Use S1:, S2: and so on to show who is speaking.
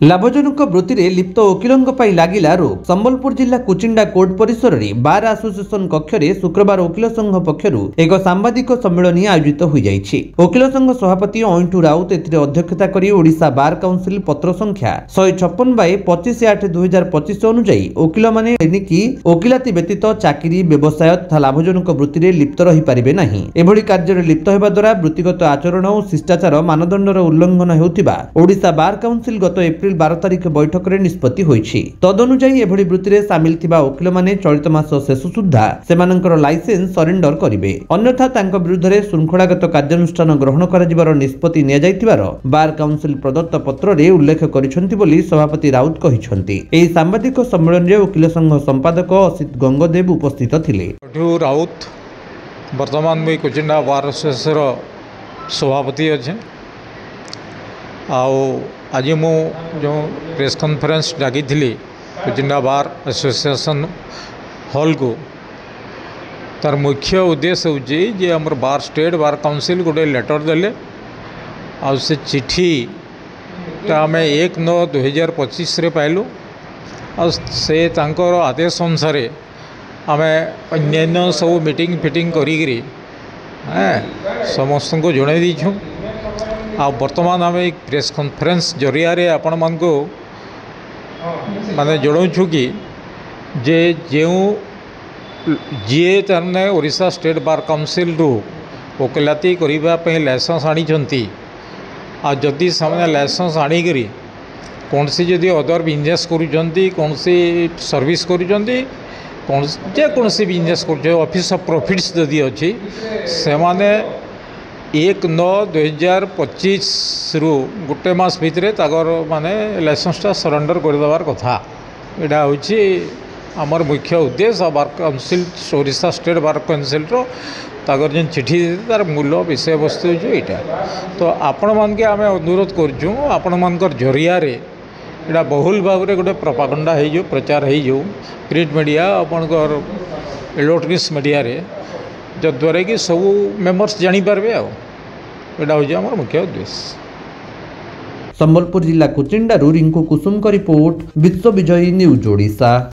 S1: लाभजनक वृत्ति में लिप्त वकिलों लगिला रोक। संबलपुर जिला कुचिंडा कोर्ट परिसर में बार एसोसिएशन कक्ष में शुक्रवार वकिल संघ पक्षर एक सांबादिक सम्मेलन आयोजित हो जाइछि। वकिल संघ सभापति अईंटू राउत एथिरे अध्यक्षता करी ओडिशा बार काउंसिल पत्र संख्या 156/25/2025 अनुसार वकिल माने एनिकी वकिलाती व्यतीत चाकरी व्यवसाय तथा लाभजनक वृत्ति में लिप्त रही पारिबे नाही। एभली कार्य लिप्त हेबा द्वारा वृत्तिगत आचरण और शिष्टाचार मानदंडर उल्लंघन हेउथिबा ओडिशा बार काउंसिल गत एप्रिल 12 तारिख बैठक में निष्पत्ति होइछि। तदनुसार एभली वृत्ति में सामिल थिबा वकिल माने चलित मास शेष सुद्धा सेमानकर लाइसेंस सरेंडर करिवे, अन्यथा तांको विरुद्ध रे शृंखलागत कार्यानुष्ठान ग्रहण कराजिबार निष्पत्ति निया जाइतिबार बार काउंसिल प्रदत्त पत्र रे उल्लेख करिसेंति बोली सभापति राउत कहिसेंति। एही सांबादिक सम्मेलन रे वकिल संघ संपादक असित गंगदेव उपस्थित थिले।
S2: राउत वर्तमान में कुचिंडा बार एसोसिएशन सभापति अच्छे। आज मु जो प्रेस कॉन्फ्रेंस डाकी थी कुचिंडा बार एसोसिएशन हॉल को, तार मुख्य उद्देश्य हूँ जे आमर बार स्टेट बार काउंसिल गोटे लेटर देले आ से चिठी आम 1/9/2025 रे पाइलु। से तांकर आदेश अनुसार आम अन्य सब मीटिंग फिटिंग करी समस्त को जन दीछू। आ वर्तमान आम एक प्रेस कॉन्फ्रेंस जरिया आपण मान को माने जनाऊँ कि जे जीए तारने ओडिशा स्टेट बार काउंसिल रु वकिलाती करने लाइसेंस आनी जदि से लाइसेंस आनिकी कौन सी जदि अदर बिजनेस करुँच कौन सी सर्विस कौन सी बिजनेस कर ऑफिस ऑफ प्रॉफिट्स जदि अच्छी से 1/9/2025 रु गोटे मास भितर तागर माने लाइसेंसटा सरेंडर करदेवार कथा। यहाँ हूँ आमर मुख्य उद्देश्य bar council Odisha state bar council तागर जो चिठी तार मूल विषय वस्तु यहाँ। तो आपण मान के आम अनुरोध करूँ आपण मानकर जरिया यहाँ बहुल भाव में गोटे प्रोपागेंडा हो प्रचार हो प्रिंट मीडिया आपणकर इलेक्ट्रॉनिक्स मीडिया जद्वारा कि सब मेंबर्स जानीपारे यहाँ हूँ आम मुख्य उद्देश्य।
S1: संबलपुर जिला कुचिंडा रिंकू कुसुम का रिपोर्ट, विश्व विजयी न्यूज ओडिशा।